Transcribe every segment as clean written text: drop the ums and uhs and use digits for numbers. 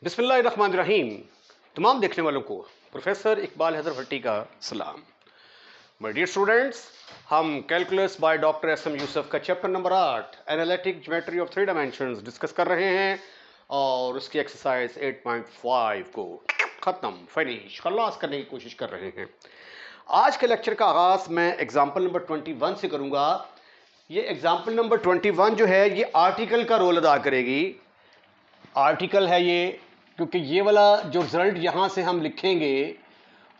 बिस्मिल्लाहिर्रहमानिर्रहीम। तमाम देखने वालों को प्रोफेसर इकबाल हैदर भट्टी का सलाम। माय डियर स्टूडेंट्स, हम calculus by doctor S M. Yusuf का chapter number 8 analytic geometry of 3 dimensions discuss कर रहे हैं और उसकी एक्सरसाइज 8.5 को ख़त्म फिनिश खलास करने की कोशिश कर रहे हैं। आज के लेक्चर का आगाज़ मैं एग्जाम्पल नंबर 21 से करूँगा। ये एग्जाम्पल नंबर 21 जो है ये आर्टिकल का रोल अदा करेगी। आर्टिकल है ये, क्योंकि ये वाला जो रिजल्ट यहाँ से हम लिखेंगे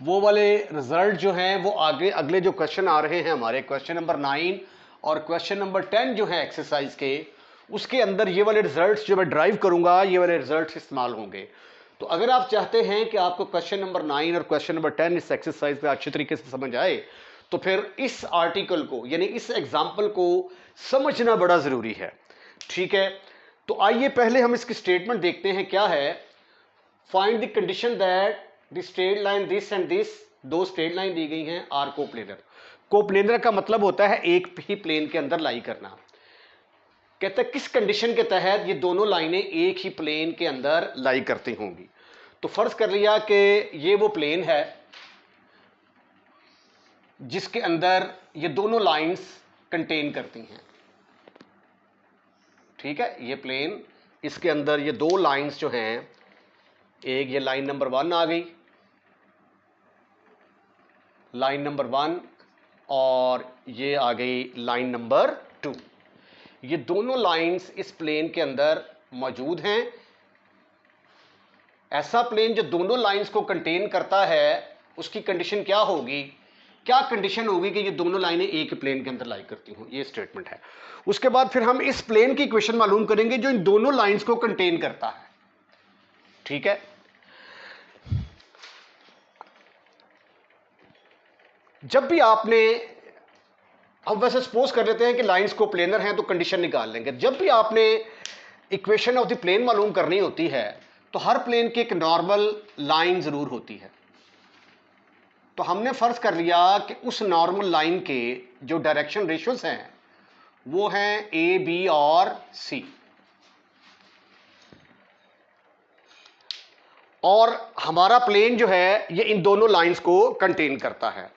वो वाले रिजल्ट जो हैं वो आगे अगले जो क्वेश्चन आ रहे हैं हमारे क्वेश्चन नंबर 9 और क्वेश्चन नंबर 10 जो है एक्सरसाइज के, उसके अंदर ये वाले रिजल्ट्स जो मैं ड्राइव करूँगा ये वाले रिजल्ट्स इस्तेमाल होंगे। तो अगर आप चाहते हैं कि आपको क्वेश्चन नंबर 9 और क्वेश्चन नंबर 10 इस एक्सरसाइज पे अच्छी तरीके से समझ आए तो फिर इस आर्टिकल को यानी इस एग्जाम्पल को समझना बड़ा ज़रूरी है। ठीक है, तो आइए पहले हम इसकी स्टेटमेंट देखते हैं क्या है। Find the condition that the straight line this and this, दो स्ट्रेट लाइन दी गई हैं, आर कोप्लेनर। कोप्लेनर का मतलब होता है एक ही प्लेन के अंदर लाई करना। कहता है किस कंडीशन के तहत ये दोनों लाइनें एक ही प्लेन के अंदर लाई करती होंगी। तो फर्ज कर लिया कि ये वो प्लेन है जिसके अंदर ये दोनों लाइंस कंटेन करती हैं। ठीक है, ये प्लेन, इसके अंदर ये दो लाइंस जो हैं, एक ये लाइन नंबर 1 आ गई, लाइन नंबर 1, और ये आ गई लाइन नंबर 2। ये दोनों लाइंस इस प्लेन के अंदर मौजूद हैं। ऐसा प्लेन जो दोनों लाइंस को कंटेन करता है उसकी कंडीशन क्या होगी, क्या कंडीशन होगी कि ये दोनों लाइनें एक प्लेन के अंदर लाई करती हों। ये स्टेटमेंट है। उसके बाद फिर हम इस प्लेन की इक्वेशन मालूम करेंगे जो इन दोनों लाइंस को कंटेन करता है। ठीक है, जब भी आपने, हम वैसे सपोज कर लेते हैं कि लाइंस को प्लेनर हैं तो कंडीशन निकाल लेंगे। जब भी आपने इक्वेशन ऑफ द प्लेन मालूम करनी होती है तो हर प्लेन की एक नॉर्मल लाइन जरूर होती है। तो हमने फर्ज कर लिया कि उस नॉर्मल लाइन के जो डायरेक्शन रेशियोज हैं वो हैं ए, बी और सी, और हमारा प्लेन जो है ये इन दोनों लाइंस को कंटेन करता है।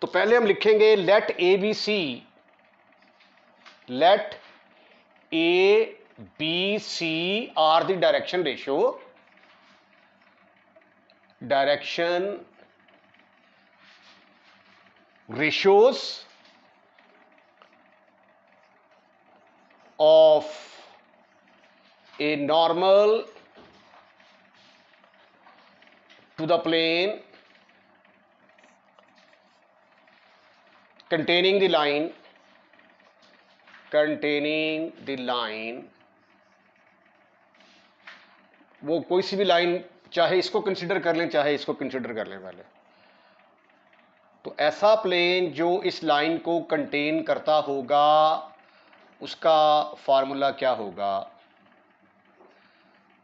तो पहले हम लिखेंगे let A B C, let A B C are the direction ratios, direction ratios of a normal to the plane containing the line वो कोई सी भी लाइन, चाहे इसको कंसिडर कर लें चाहे इसको कंसिडर कर लें पहले। तो ऐसा प्लेन जो इस लाइन को कंटेन करता होगा उसका फार्मूला क्या होगा,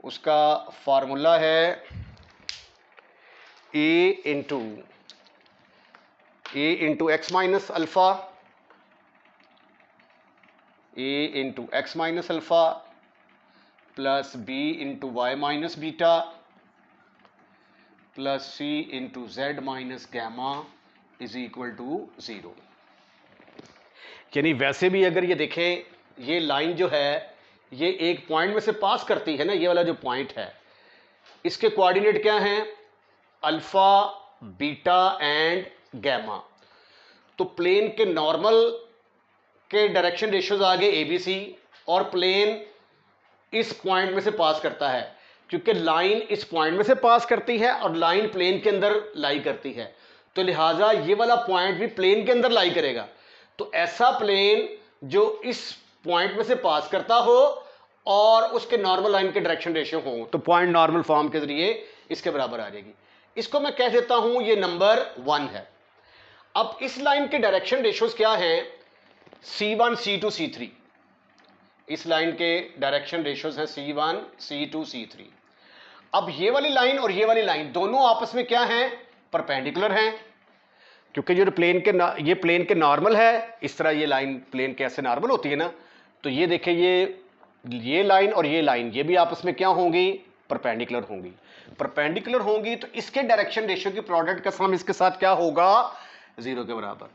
उसका फार्मूला है a into x minus alpha, a into x minus alpha plus b into y minus beta plus c into z minus gamma is equal to 0। यानी वैसे भी अगर ये देखें, ये लाइन जो है ये एक पॉइंट में से पास करती है ना, ये वाला जो पॉइंट है इसके कोऑर्डिनेट क्या हैं, अल्फा, बीटा एंड गैमा। तो प्लेन के नॉर्मल के डायरेक्शन रेशियोज आ गए ए बी सी, और प्लेन इस पॉइंट में से पास करता है क्योंकि लाइन इस पॉइंट में से पास करती है और लाइन प्लेन के अंदर लाई करती है, तो लिहाजा ये वाला पॉइंट भी प्लेन के अंदर लाई करेगा। तो ऐसा प्लेन जो इस पॉइंट में से पास करता हो और उसके नॉर्मल लाइन के डायरेक्शन रेशियो हो तो पॉइंट नॉर्मल फॉर्म के जरिए इसके बराबर आ जाएगी। इसको मैं कह देता हूं ये नंबर 1 है। अब इस लाइन के डायरेक्शन रेशियोज क्या हैं, C1, C2, C3। इस लाइन के डायरेक्शन रेशियोज हैं C1, C2, C3। अब ये वाली लाइन और ये वाली लाइन दोनों आपस में क्या हैं, परपेंडिकुलर हैं, क्योंकि जो ये प्लेन के नॉर्मल है। इस तरह ये लाइन प्लेन के ऐसे नॉर्मल होती है ना, तो ये देखिए ये लाइन और ये लाइन ये भी आपस में क्या होंगी, परपेंडिकुलर होंगी। परपेंडिकुलर होंगी तो इसके डायरेक्शन रेशियो की प्रोडक्ट का सम इसके साथ क्या होगा, 0 के बराबर।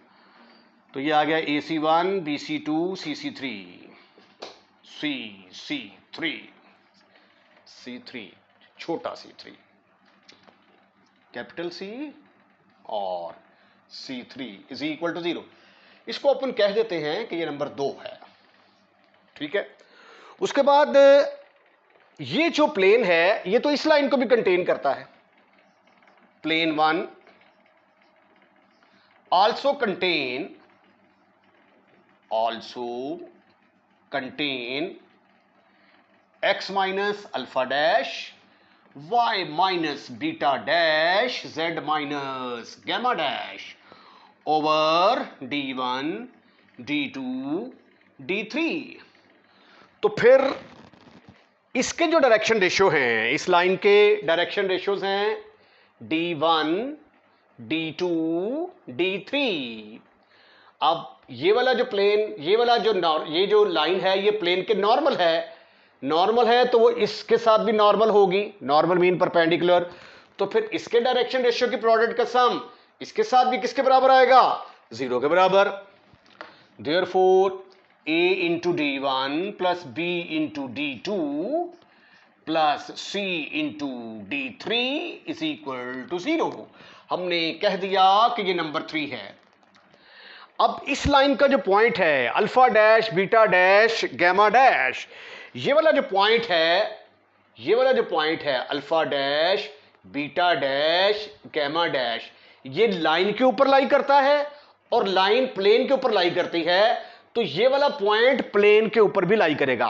तो ये आ गया AC1 BC2 CC3 C3 छोटा C3 कैपिटल C और C3 इज इक्वल टू 0। इसको अपन कह देते हैं कि ये नंबर 2 है, ठीक है। उसके बाद ये जो प्लेन है ये तो इस लाइन को भी कंटेन करता है। Plane 1 also contain x minus alpha dash, y minus beta dash, z minus gamma dash over d1 d2 d3। तो फिर इसके जो डायरेक्शन रेशियो हैं, इस लाइन के डायरेक्शन रेशियोज हैं d1 d2 d3। अब ये वाला जो प्लेन, ये जो लाइन है ये प्लेन के नॉर्मल है तो वो इसके साथ भी नॉर्मल होगी, नॉर्मल मीन परपेंडिकुलर। तो फिर इसके डायरेक्शन रेशियो की प्रोडक्ट का सम इसके साथ भी किसके बराबर आएगा, 0 के बराबर। Therefore A into D1 plus B into D2 plus C into D3 is equal to 0। हमने कह दिया कि ये नंबर 3 है। अब इस लाइन का जो पॉइंट है alpha dash beta dash gamma dash, ये वाला जो पॉइंट है alpha dash beta dash gamma dash, ये लाइन के ऊपर लाई करता है और लाइन प्लेन के ऊपर लाई करती है। तो ये वाला पॉइंट प्लेन के ऊपर भी लाई करेगा,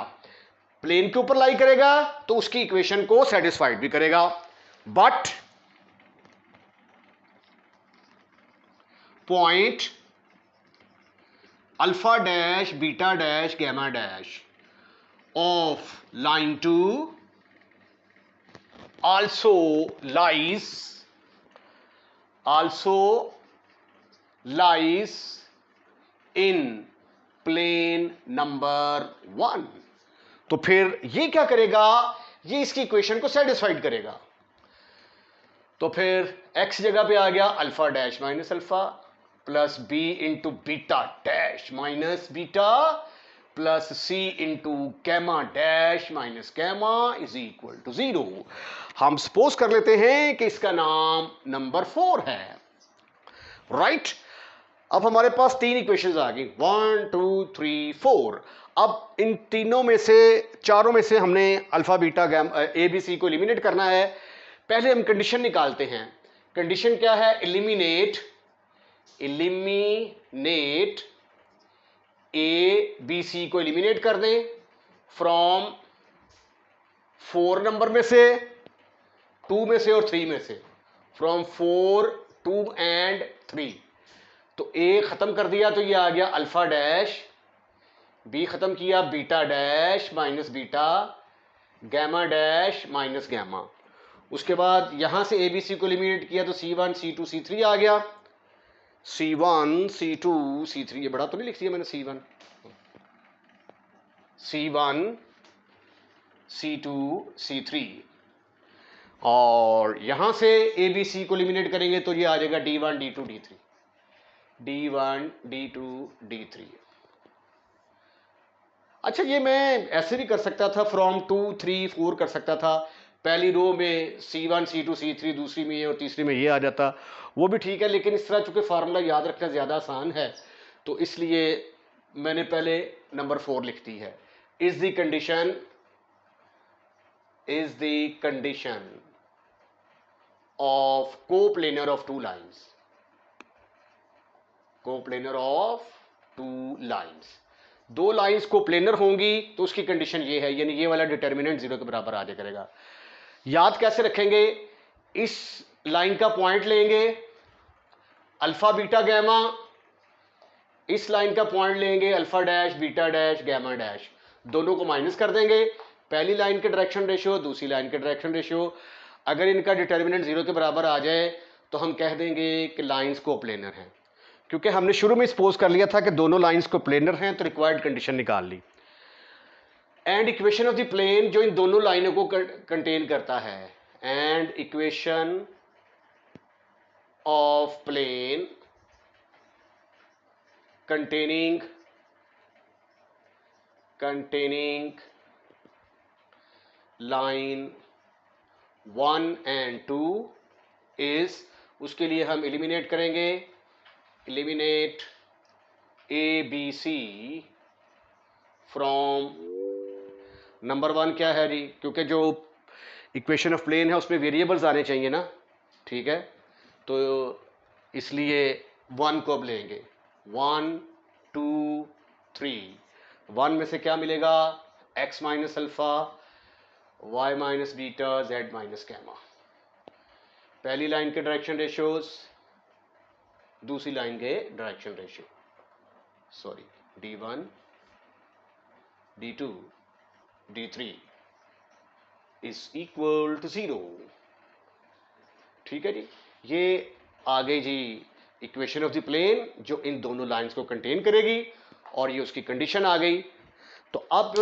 प्लेन के ऊपर लाई करेगा तो उसकी इक्वेशन को सेटिस्फाइड भी करेगा। But point alpha dash beta dash gamma dash of line 2 also lies in plane number 1। तो फिर ये क्या करेगा, ये इसकी इक्वेशन को सेटिस्फाइड करेगा। तो फिर x जगह पे आ गया alpha dash minus alpha plus b into beta dash minus beta plus c into gamma dash minus gamma is equal to 0। हम सपोज कर लेते हैं कि इसका नाम नंबर 4 है, राइट। अब हमारे पास 3 इक्वेशंस आ गई, 1 2 3 4। अब इन चारों में से हमने alpha beta gamma A B C को एलिमिनेट करना है। पहले हम कंडीशन निकालते हैं। कंडीशन क्या है, एलिमिनेट ए बी सी को एलिमिनेट कर दें फ्रॉम 4 नंबर में से, 2 में से और 3 में से, फ्रॉम 4 2 एंड 3। तो ए खत्म कर दिया तो ये आ गया अल्फा डैश, बी खत्म किया beta dash minus beta, gamma dash minus gamma. उसके बाद यहां से ए बी सी को एलिमिनेट किया तो C1 C2 C3 आ गया। C1 C2 C3, ये बड़ा तो नहीं लिख दिया मैंने, C1 C2 C3। और यहां से ए बी सी को एलिमिनेट करेंगे तो ये आ जाएगा D1 D2 D3, D1 D2 D3। अच्छा, ये मैं ऐसे भी कर सकता था, फ्रॉम 2 3 4 कर सकता था। पहली रो में C1 C2 C3, दूसरी में ये और तीसरी में ये आ जाता, वो भी ठीक है। लेकिन इस तरह चूंकि फार्मूला याद रखना ज़्यादा आसान है तो इसलिए मैंने पहले नंबर 4 लिख दी है। Is the condition of coplanar of 2 lines, coplanar of 2 lines. 2 lines coplanar होंगी तो उसकी कंडीशन ये है, यानी ये वाला डिटर्मिनेंट 0 के बराबर आ जाया करेगा। याद कैसे रखेंगे, इस लाइन का पॉइंट लेंगे अल्फा बीटा गैमा, इस लाइन का पॉइंट लेंगे alpha dash beta dash gamma dash, दोनों को माइनस कर देंगे। पहली लाइन के डायरेक्शन रेशियो, दूसरी लाइन के डायरेक्शन रेशियो, अगर इनका डिटर्मिनेंट 0 के बराबर आ जाए तो हम कह देंगे कि लाइन्स कोप्लेनर हैं। क्योंकि हमने शुरू में सपोज कर लिया था कि दोनों लाइंस को प्लेनर हैं तो रिक्वायर्ड कंडीशन निकाल ली। And equation of the plane जो इन दोनों लाइनों को कंटेन करता है, and equation of plane containing line 1 and 2 is, उसके लिए हम एलिमिनेट करेंगे, eliminate A B C from number 1 क्या है जी, क्योंकि जो इक्वेशन ऑफ प्लेन है उसमें वेरिएबल्स आने चाहिए ना, ठीक है, तो इसलिए 1 को अब लेंगे, 1 2 3, 1 में से क्या मिलेगा, x minus alpha, y minus beta, z minus gamma. पहली लाइन के डायरेक्शन रेशियोज, दूसरी लाइन के direction ratio, sorry d1 d2 d3 is equal to 0। ठीक है जी, ये आ गई जी इक्वेशन ऑफ द प्लेन जो इन दोनों लाइंस को कंटेन करेगी, और ये उसकी कंडीशन आ गई। तो अब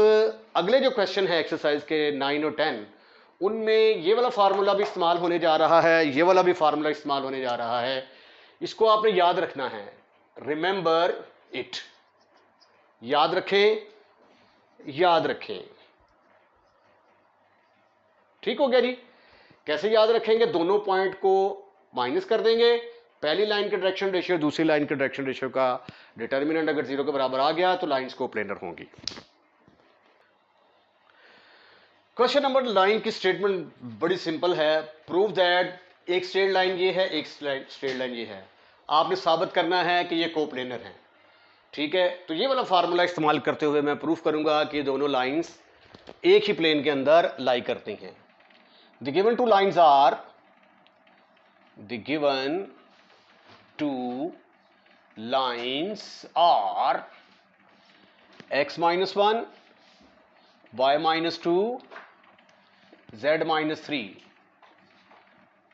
अगले जो क्वेश्चन है एक्सरसाइज के 9 और 10, उनमें ये वाला फार्मूला भी इस्तेमाल होने जा रहा है, ये वाला भी फार्मूला इस्तेमाल होने जा रहा है। इसको आपने याद रखना है, रिमेंबर इट, याद रखें, याद रखें। ठीक हो गया जी। कैसे याद रखेंगे, दोनों पॉइंट को माइनस कर देंगे, पहली लाइन के डायरेक्शन रेशियो दूसरी लाइन के डायरेक्शन रेशियो का डिटर्मिनेंट अगर 0 के बराबर आ गया तो लाइंस कोप्लेनर होंगी। क्वेश्चन नंबर 9 की स्टेटमेंट बड़ी सिंपल है, प्रूव दैट, एक स्ट्रेट लाइन ये है, एक स्ट्रेट लाइन ये है, आपने साबित करना है कि ये कोप्लेनर है। ठीक है, तो ये वाला फार्मूला इस्तेमाल करते हुए मैं प्रूफ करूंगा कि दोनों लाइंस एक ही प्लेन के अंदर लाई करती हैं। The given two lines are, the given two lines are x minus 1, y minus 2, z minus 3,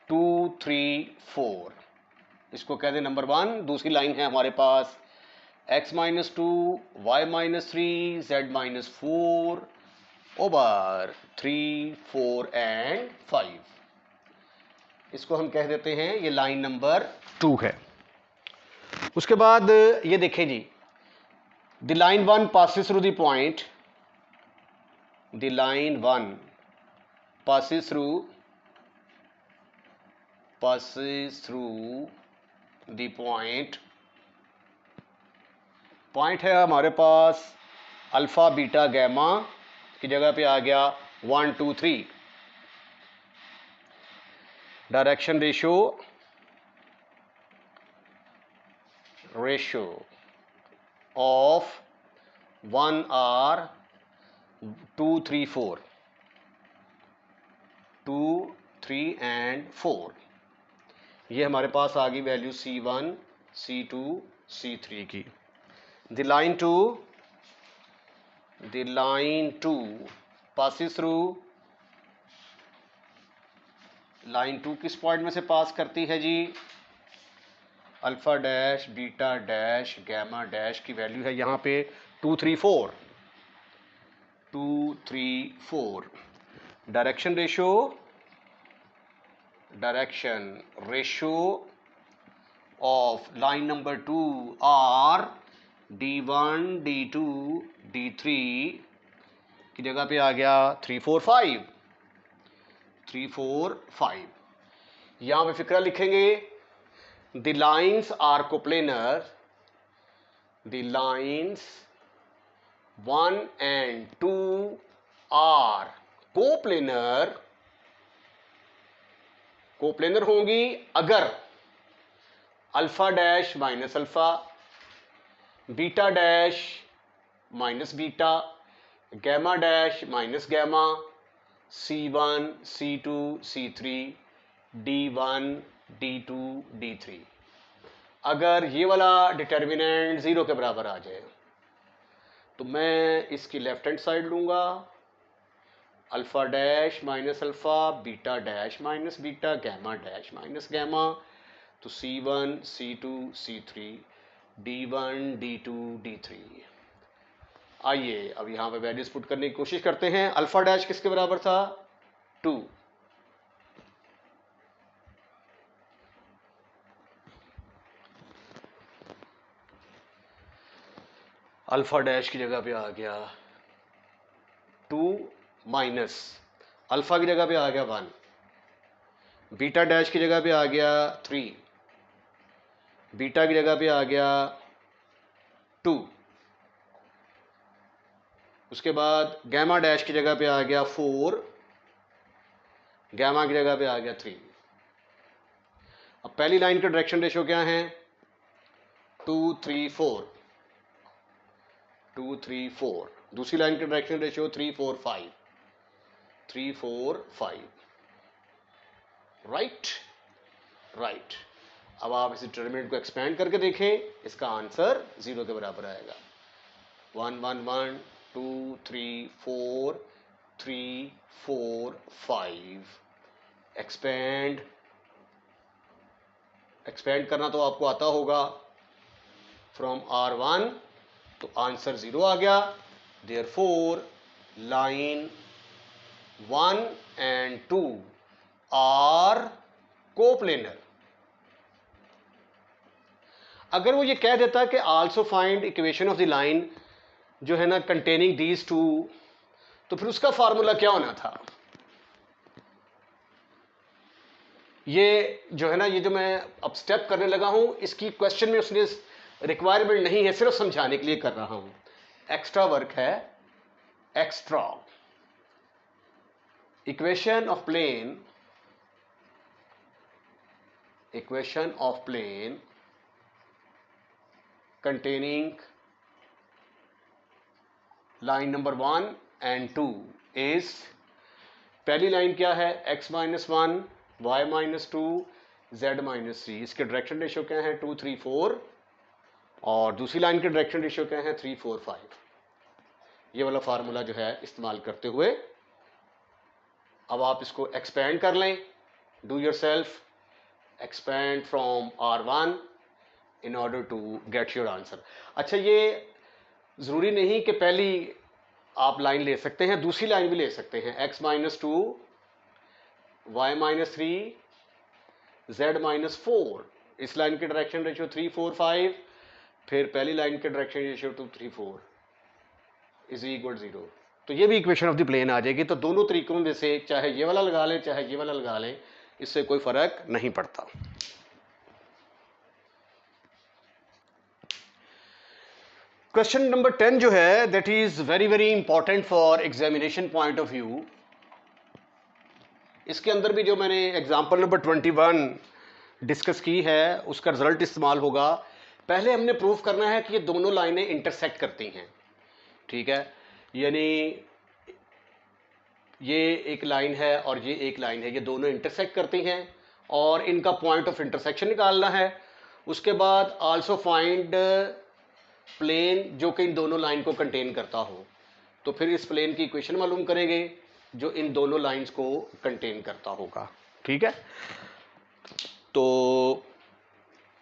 2 3 4। इसको कहते हैं नंबर 1। दूसरी लाइन है हमारे पास x minus 2, y minus 3, z minus 4 over 3 4 and 5। इसको हम कह देते हैं ये लाइन नंबर 2 है। उसके बाद ये देखें जी, the line 1 passes through the point, the line 1 passes through the point, point है हमारे पास अल्फा बीटा गैमा की जगह पे आ गया 1 2 3। Direction ratio of 1 r 2 3 4, 2 3 and 4। ये हमारे पास आ गई वैल्यू C1 C2 C3 की। The line 2 passes through, line 2 किस पॉइंट में से पास करती है जी, alpha dash beta dash gamma dash की वैल्यू है यहाँ पे 2 3 4, 2 3 4। Direction ratio of line number 2 are D1 D2 D3 की जगह पे आ गया 3 4 5, 3 4 5। यहाँ पे फिक्रा लिखेंगे, the lines are coplanar, the lines 1 and 2 are coplanar, coplanar होंगी अगर alpha dash minus alpha, beta dash minus beta, gamma dash minus gamma, C1 C2 C3 D1 D2 D3, अगर ये वाला डिटर्मिनेंट 0 के बराबर आ जाए तो मैं इसकी लेफ्ट हैंड साइड लूँगा, alpha dash minus alpha, beta dash minus beta, gamma dash minus gamma, तो C1 C2 C3 D1 D2 D3। आइए अब यहां पे वैल्यूज पुट करने की कोशिश करते हैं। अल्फा डैश किसके बराबर था? 2। अल्फा डैश की जगह पे आ गया 2 माइनस अल्फा की जगह पे आ गया 1, बीटा डैश की जगह पे आ गया 3, बीटा की जगह पे आ गया 2, उसके बाद गैमा डैश की जगह पे आ गया 4, गैमा की जगह पे आ गया 3। अब पहली लाइन का डायरेक्शन रेशियो क्या है? 2 3 4, 2 3 4। दूसरी लाइन का डायरेक्शन रेशियो 3 4 5, 3 4 5। राइट। अब आप इस डिटरमिनेंट को एक्सपेंड करके देखें, इसका आंसर 0 के बराबर आएगा। 1 1 1 2 3 4 3 4 5। एक्सपेंड करना तो आपको आता होगा फ्रॉम R1, तो आंसर 0 आ गया। Therefore line 1 and 2 are coplanar. अगर वो ये कह देता कि also find equation of the line जो है ना कंटेनिंग दीज टू, तो फिर उसका फार्मूला क्या होना था? ये जो है ना, ये जो मैं अब स्टेप करने लगा हूं, इसकी क्वेश्चन में उसने रिक्वायरमेंट नहीं है, सिर्फ समझाने के लिए कर रहा हूं। एक्स्ट्रा वर्क है, extra. Equation of plane containing line number 1 and 2 is, पहली लाइन क्या है? x minus 1, y minus 2, z minus 3। इसके डायरेक्शन रेशियो क्या है? 2 3 4। और दूसरी लाइन के डायरेक्शन रेशियो क्या है? 3 4 5। ये वाला फार्मूला जो है इस्तेमाल करते हुए अब आप इसको एक्सपेंड कर लें। Do yourself expand from R1 in order to get your answer। अच्छा, ये ज़रूरी नहीं कि पहली आप लाइन ले सकते हैं, दूसरी लाइन भी ले सकते हैं। x minus 2, y minus 3, z minus 4। इस लाइन के डायरेक्शन रेशियो 3 4 5, फिर पहली लाइन के डायरेक्शन रेशियो 2 3 4 इज इक्वल 0। तो ये भी इक्वेशन ऑफ द प्लेन आ जाएगी। तो दोनों तरीकों में से चाहे ये वाला लगा लें चाहे ये वाला लगा लें, इससे कोई फर्क नहीं पड़ता। क्वेश्चन नंबर 10 जो है, that is very very important for examination point of view. इसके अंदर भी जो मैंने एग्जांपल नंबर 21 डिस्कस की है, उसका रिजल्ट इस्तेमाल होगा। पहले हमने प्रूव करना है कि ये दोनों लाइनें इंटरसेक्ट करती हैं, ठीक है? यानी ये एक लाइन है और ये एक लाइन है, ये दोनों इंटरसेक्ट करती हैं और इनका पॉइंट ऑफ इंटरसेक्शन निकालना है। उसके बाद आल्सो फाइंड प्लेन जो कि इन दोनों लाइन को कंटेन करता हो। तो फिर इस प्लेन की इक्वेशन मालूम करेंगे जो इन दोनों लाइंस को कंटेन करता होगा, ठीक है? तो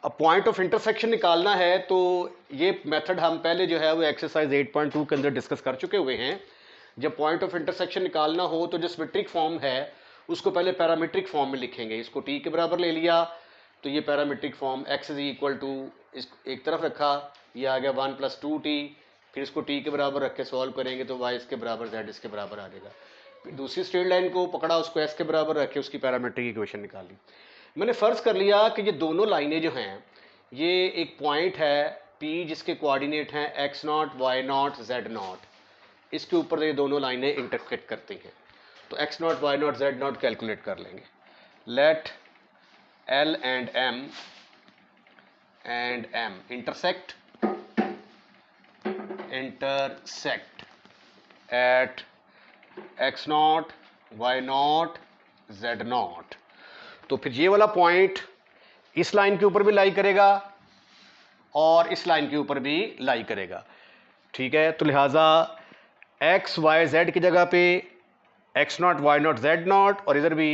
अब पॉइंट ऑफ इंटरसेक्शन निकालना है, तो ये मेथड हम पहले जो है वो एक्सरसाइज 8.2 के अंदर डिस्कस कर चुके हुए हैं। जब पॉइंट ऑफ इंटरसेक्शन निकालना हो तो जो सिमेट्रिक फॉर्म है उसको पहले पैरामीट्रिक फॉर्म में लिखेंगे। इसको t के बराबर ले लिया तो ये parametric form x is equal to, इस एक तरफ रखा, ये आ गया 1 + 2t। फिर इसको t के बराबर रख के सॉल्व करेंगे तो y इसके बराबर, z इसके बराबर आ जाएगा। फिर दूसरी स्ट्रेट लाइन को पकड़ा, उसको s के बराबर रख के उसकी पैरामीट्रिक इक्वेशन निकाली। मैंने फ़र्ज़ कर लिया कि ये दोनों लाइनें जो हैं, ये एक पॉइंट है P जिसके कोऑर्डिनेट हैं x0, y0, z0। इसके ऊपर ये दोनों लाइनें इंटरसेक्ट करती हैं। तो x0, y0, z0 कैलकुलेट कर लेंगे। Let L and M intersect at x0, y0, z0। तो फिर ये वाला पॉइंट इस लाइन के ऊपर भी लाई करेगा और इस लाइन के ऊपर भी लाई करेगा, ठीक है? तो लिहाजा x y z की जगह पे x0 y0 z0 और इधर भी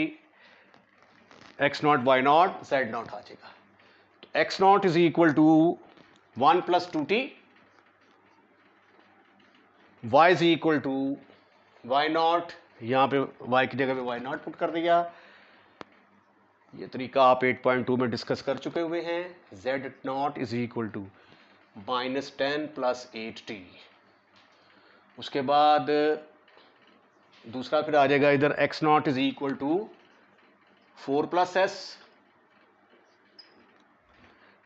x0 y0 z0 आ जाएगा। तो x0 is equal to 1 + 2t y is equal to y naught, यहाँ पे y की जगह पे वाई नॉट पुट कर दिया। ये तरीका आप 8.2 में डिस्कस कर चुके हुए हैं। z naught is equal to -10 + 8t। उसके बाद दूसरा फिर आ जाएगा इधर x naught is equal to 4 + s,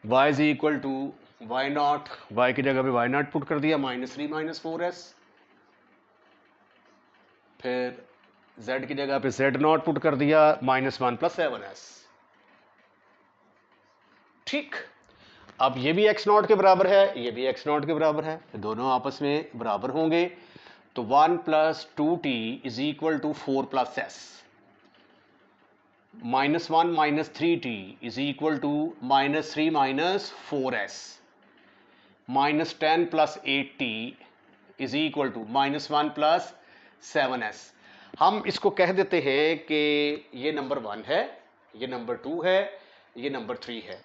y is equal to y naught, y की जगह पे वाई नॉट पुट कर दिया -3 - 4s। फिर z की जगह पे z नॉट पुट कर दिया -1 + 7s। ठीक, अब ये भी x नॉट के बराबर है, ये भी x नॉट के बराबर है, दोनों आपस में बराबर होंगे। तो 1 + 2t is equal to 4 + s, -1 - 3t is equal to -3 - 4s, -10 + 8t is equal to -1 + 7s। हम इसको कह देते हैं कि ये नंबर 1 है, ये नंबर 2 है, ये नंबर 3 है।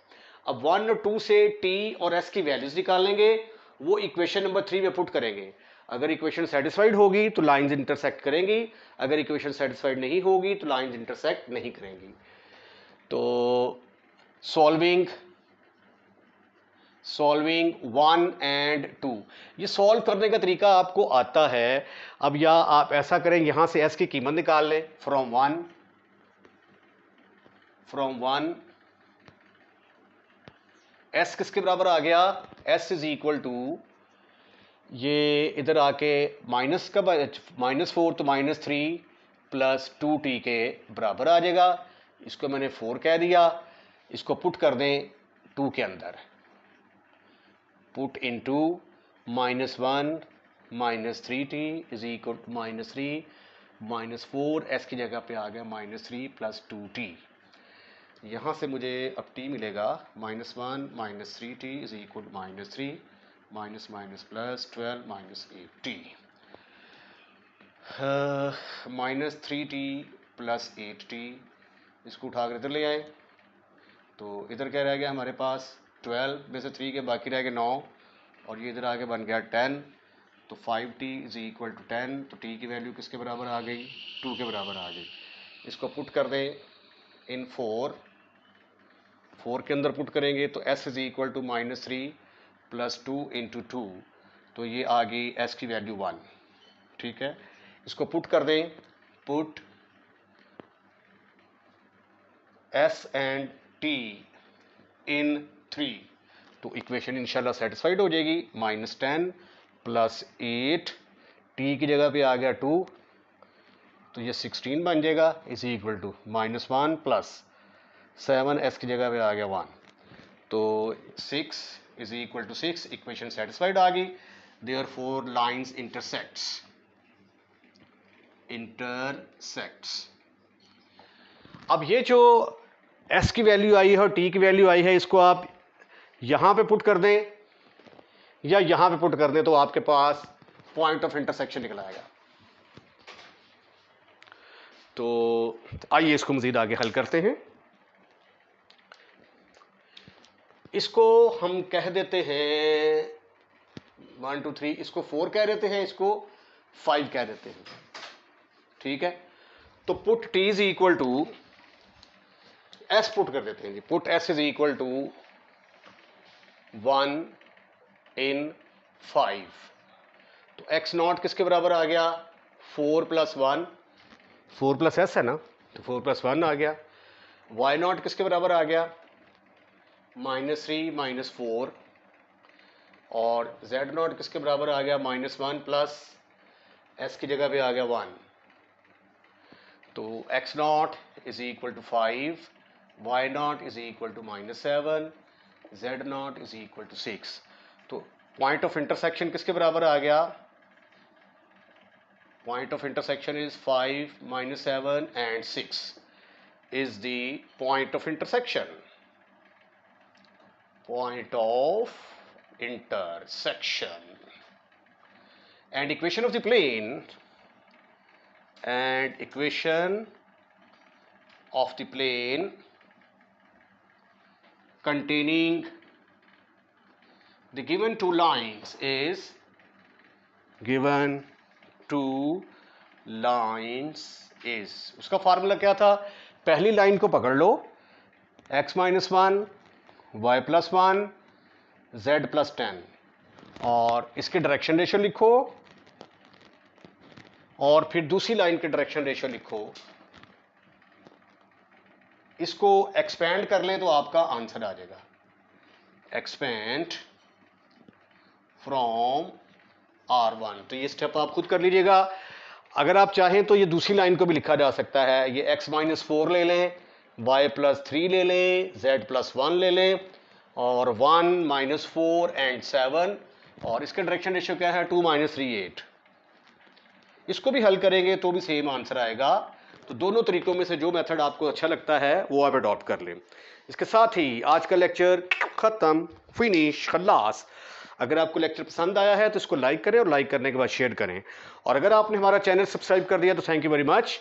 अब 1 और 2 से t और s की वैल्यूज निकालेंगे, वो इक्वेशन नंबर 3 में पुट करेंगे। अगर इक्वेशन सेटिस्फाइड होगी तो लाइंस इंटरसेक्ट करेंगी, अगर इक्वेशन सेटिस्फाइड नहीं होगी तो लाइंस इंटरसेक्ट नहीं करेंगी। तो सॉल्विंग 1 एंड 2, ये सॉल्व करने का तरीका आपको आता है। अब या आप ऐसा करें, यहां से s की कीमत निकाल लें। फ्रॉम वन s किसके बराबर आ गया, s इज इक्वल टू, ये इधर आके माइनस का -4 तो -3 + 2t के बराबर आ जाएगा। इसको मैंने 4 कह दिया, इसको पुट कर दें 2 के अंदर, put into -1 - 3t is equal to -3 - 4, s की जगह पे आ गया -3 + 2t। यहाँ से मुझे अब t मिलेगा -1 - 3t is equal to -3 -+ 12 - 8t, -3t + 8t। इसको उठाकर इधर ले आए तो इधर क्या रह गया हमारे पास, 12 में से 3 के बाकी रह गए 9, और ये इधर आके बन गया 10। तो 5t इज इक्वल टू 10, तो t की वैल्यू किसके बराबर आ गई, 2 के बराबर आ गई। इसको पुट कर दें इन 4 के अंदर पुट करेंगे तो s इज इक्वल टू -3 + 2 × 2, तो ये आ गई s की वैल्यू 1। ठीक है, इसको पुट कर दें, पुट s एंड t इन 3, तो इक्वेशन इंशाल्लाह सेटिस्फाइड हो जाएगी। -10 + 8, t की जगह पे आ गया 2, तो ये 16 बन जाएगा, इज इक्वल टू -1 + 7, s की जगह पे आ गया 1, तो 6 is equal to 6। Equation satisfied आ गई। Therefore lines intersects. अब ये जो s की वैल्यू आई है और t की वैल्यू आई है, इसको आप यहां पे पुट कर दें या यहां पे पुट कर दें, तो आपके पास पॉइंट ऑफ इंटरसेक्शन निकल आएगा। तो आइए इसको मजीद आगे हल करते हैं। इसको हम कह देते हैं 1 2 3, इसको 4 कह देते हैं, इसको 5 कह देते हैं। ठीक है, तो put t is equal to s put कर देते हैं जी, put s is equal to 1 in 5, तो x नॉट किसके बराबर आ गया, 4 + 1, 4 + s है ना, तो 4 + 1 आ गया। y नॉट किसके बराबर आ गया, -3 - 4, और z नॉट किसके बराबर आ गया, -1 + s की जगह पे आ गया 1, तो x naught is equal to 5, y naught is equal to -7, z naught is equal to 6। तो पॉइंट ऑफ इंटरसेक्शन किसके बराबर आ गया, point of intersection is 5 - 7 and 6 is the point of intersection. Point of intersection. And equation of the plane containing the given two lines is given two lines is, उसका formula क्या था? पहली line को पकड़ लो, x minus 1, y plus 1, z plus 10, और इसके direction ratio लिखो और फिर दूसरी लाइन के डायरेक्शन रेशियो लिखो। इसको एक्सपेंड कर लें तो आपका आंसर आ जाएगा। एक्सपेंड फ्रॉम R1, तो ये स्टेप आप खुद कर लीजिएगा। अगर आप चाहें तो ये दूसरी लाइन को भी लिखा जा सकता है। ये x माइनस 4 ले लें, y प्लस 3 ले लें, z प्लस 1 ले लें, और 1 माइनस 4 एंड 7, और इसका डायरेक्शन रेशियो क्या है? 2 माइनस 3 8। इसको भी हल करेंगे तो भी सेम आंसर आएगा। तो दोनों तरीकों में से जो मेथड आपको अच्छा लगता है वो आप अडॉप्ट कर लें। इसके साथ ही आज का लेक्चर खत्म, फिनिश, खल्लास। अगर आपको लेक्चर पसंद आया है तो इसको लाइक करें और लाइक करने के बाद शेयर करें। और अगर आपने हमारा चैनल सब्सक्राइब कर दिया तो थैंक यू वेरी मच।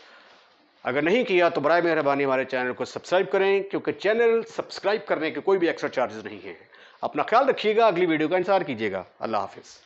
अगर नहीं किया तो बराए मेहरबानी हमारे चैनल को सब्सक्राइब करें, क्योंकि चैनल सब्सक्राइब करने के कोई भी एक्स्ट्रा चार्जेस नहीं है। अपना ख्याल रखिएगा, अगली वीडियो का इंतजार कीजिएगा। अल्लाह हाफिज़।